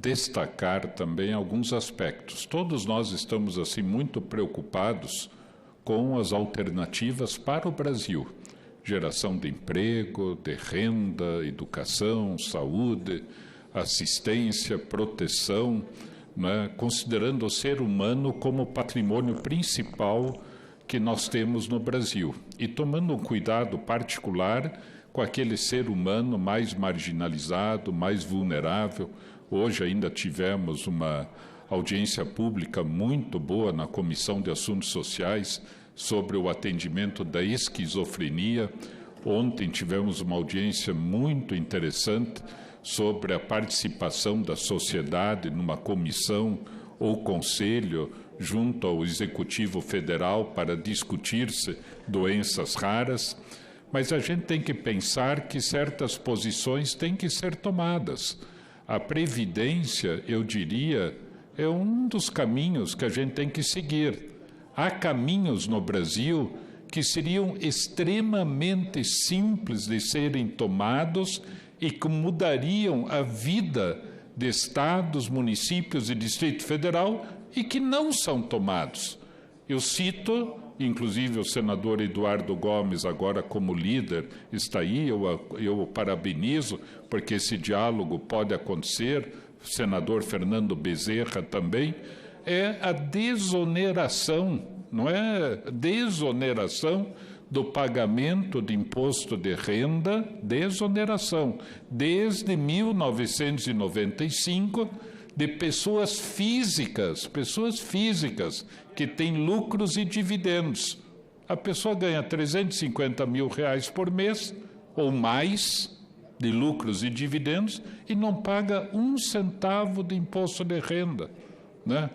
destacar também alguns aspectos. Todos nós estamos assim muito preocupados com as alternativas para o Brasil. Geração de emprego, de renda, educação, saúde, assistência, proteção, né? Considerando o ser humano como patrimônio principal que nós temos no Brasil e tomando um cuidado particular com aquele ser humano mais marginalizado, mais vulnerável. Hoje ainda tivemos uma audiência pública muito boa na Comissão de Assuntos Sociais sobre o atendimento da esquizofrenia. Ontem tivemos uma audiência muito interessante sobre a participação da sociedade numa comissão ou conselho junto ao Executivo Federal para discutir-se doenças raras. Mas a gente tem que pensar que certas posições têm que ser tomadas. A previdência, eu diria, é um dos caminhos que a gente tem que seguir. Há caminhos no Brasil que seriam extremamente simples de serem tomados e que mudariam a vida de estados, municípios e Distrito Federal e que não são tomados. Eu cito, inclusive o senador Eduardo Gomes, agora como líder, está aí, eu o parabenizo, porque esse diálogo pode acontecer, o senador Fernando Bezerra também, é a desoneração, não é? Desoneração do pagamento de imposto de renda, desoneração, desde 1995, de pessoas físicas que têm lucros e dividendos. A pessoa ganha 350 mil reais por mês, ou mais, de lucros e dividendos, e não paga um centavo de imposto de renda. Né?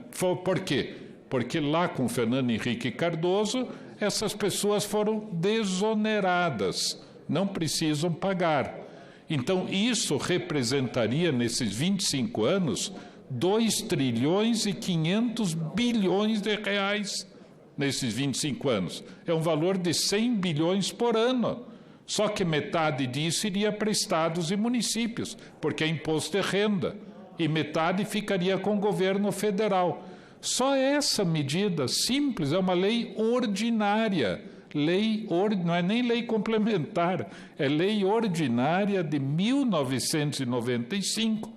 Por quê? Porque lá com Fernando Henrique Cardoso, essas pessoas foram desoneradas, não precisam pagar. Então, isso representaria, nesses 25 anos, 2 trilhões e 500 bilhões de reais nesses 25 anos. É um valor de 100 bilhões por ano. Só que metade disso iria para estados e municípios, porque é imposto de renda, e metade ficaria com o governo federal. Só essa medida simples é uma lei ordinária, não é nem lei complementar, é lei ordinária de 1995.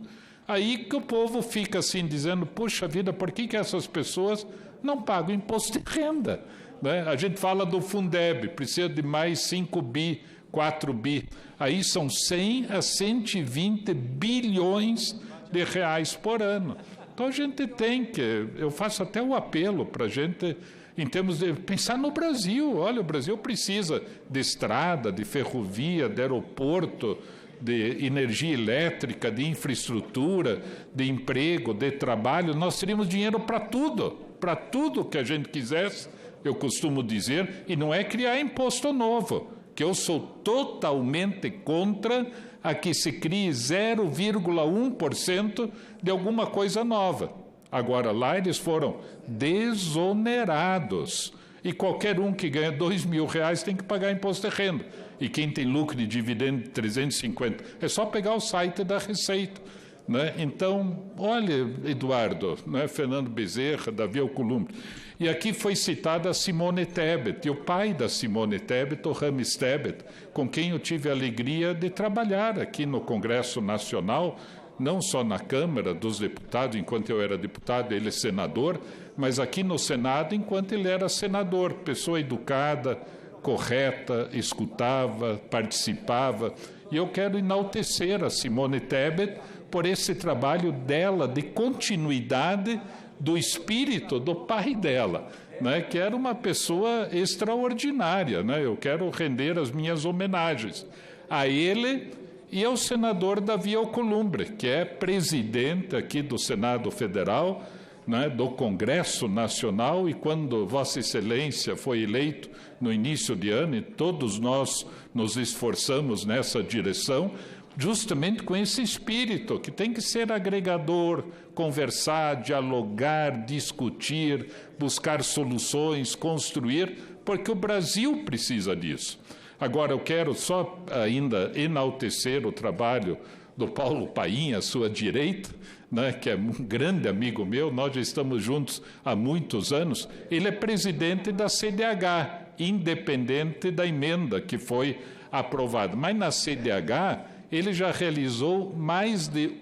Aí que o povo fica assim dizendo, puxa vida, por que essas pessoas não pagam imposto de renda? Né? A gente fala do Fundeb, precisa de mais 5 bi, 4 bi. Aí são 100 a 120 bilhões de reais por ano. Então a gente tem que, eu faço até o apelo para a gente, em termos de pensar no Brasil. Olha, o Brasil precisa de estrada, de ferrovia, de aeroporto, de energia elétrica, de infraestrutura, de emprego, de trabalho. Nós teríamos dinheiro para tudo que a gente quisesse, eu costumo dizer, e não é criar imposto novo, que eu sou totalmente contra a que se crie 0,1% de alguma coisa nova. Agora, lá eles foram desonerados. E qualquer um que ganha 2 mil reais tem que pagar imposto de renda. E quem tem lucro de dividendo de 350, é só pegar o site da Receita. Né? Então, olha, Eduardo, né? Fernando Bezerra, Davi Alcolumbre. E aqui foi citada a Simone Tebet, e o pai da Simone Tebet, o Rames Tebet, com quem eu tive a alegria de trabalhar aqui no Congresso Nacional, não só na Câmara dos Deputados, enquanto eu era deputado, ele senador, mas aqui no Senado, enquanto ele era senador, pessoa educada, correta, escutava, participava. E eu quero enaltecer a Simone Tebet por esse trabalho dela de continuidade do espírito do pai dela, né, que era uma pessoa extraordinária. Né? Eu quero render as minhas homenagens a ele e ao senador Davi Alcolumbre, que é presidente aqui do Senado Federal, né, do Congresso Nacional, e quando Vossa Excelência foi eleito no início de ano, e todos nós nos esforçamos nessa direção, justamente com esse espírito, que tem que ser agregador, conversar, dialogar, discutir, buscar soluções, construir, porque o Brasil precisa disso. Agora, eu quero só ainda enaltecer o trabalho do Paulo Paim, à sua direita, né, que é um grande amigo meu, nós já estamos juntos há muitos anos, ele é presidente da CDH, independente da emenda que foi aprovada. Mas na CDH, ele já realizou mais de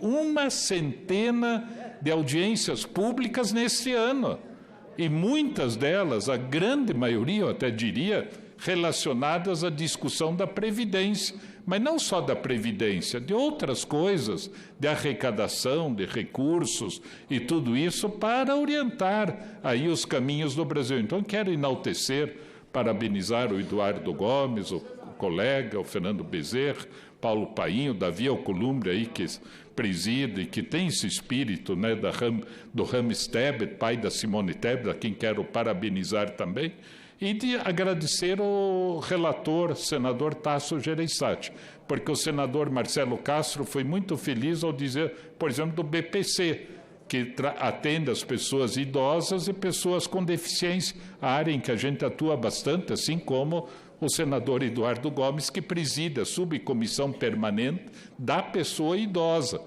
100 de audiências públicas nesse ano. E muitas delas, a grande maioria, eu até diria, relacionadas à discussão da Previdência. Mas não só da Previdência, de outras coisas, de arrecadação, de recursos e tudo isso para orientar aí os caminhos do Brasil. Então, quero enaltecer, parabenizar o Eduardo Gomes, o colega, o Fernando Bezerra, Paulo Painho, Davi Alcolumbre, aí, que preside, que tem esse espírito, né, do Rames Tebet, pai da Simone Tebet, a quem quero parabenizar também, e de agradecer ao relator, senador Tasso Gereissati, porque o senador Marcelo Castro foi muito feliz ao dizer, por exemplo, do BPC, que atende as pessoas idosas e pessoas com deficiência, a área em que a gente atua bastante, assim como o senador Eduardo Gomes, que preside a subcomissão permanente da pessoa idosa,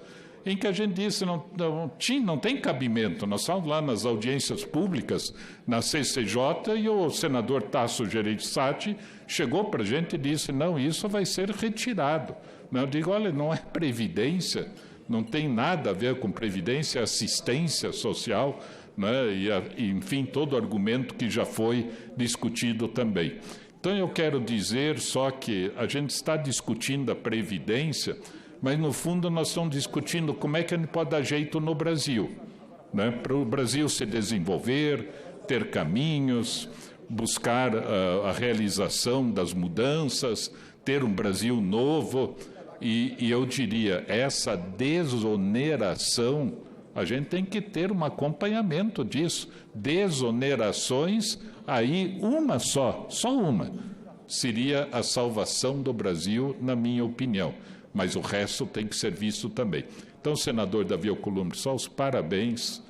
em que a gente disse não tem cabimento. Nós estamos lá nas audiências públicas, na CCJ, e o senador Tasso Gereissati chegou para a gente e disse, não, isso vai ser retirado. Eu digo, olha, não é previdência, não tem nada a ver com previdência, é assistência social, né? E, enfim, todo argumento que já foi discutido também. Então, eu quero dizer só que a gente está discutindo a previdência, mas, no fundo, nós estamos discutindo como é que a gente pode dar jeito no Brasil, né? Para o Brasil se desenvolver, ter caminhos, buscar a realização das mudanças, ter um Brasil novo. E eu diria, essa desoneração, a gente tem que ter um acompanhamento disso. Desonerações, aí uma só uma, seria a salvação do Brasil, na minha opinião. Mas o resto tem que ser visto também. Então, senador Davi Alcolumbre, só os parabéns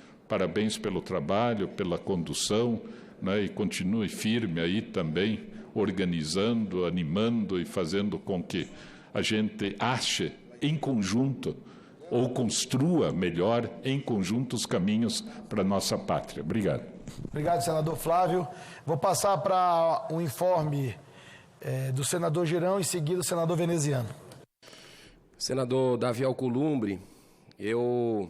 pelo trabalho, pela condução, né, e continue firme aí também, organizando, animando e fazendo com que a gente ache em conjunto, ou construa melhor em conjunto os caminhos para a nossa pátria. Obrigado. Obrigado, senador Flávio. Vou passar para um informe do senador Girão, em seguida o senador Veneziano. Senador Davi Alcolumbre, eu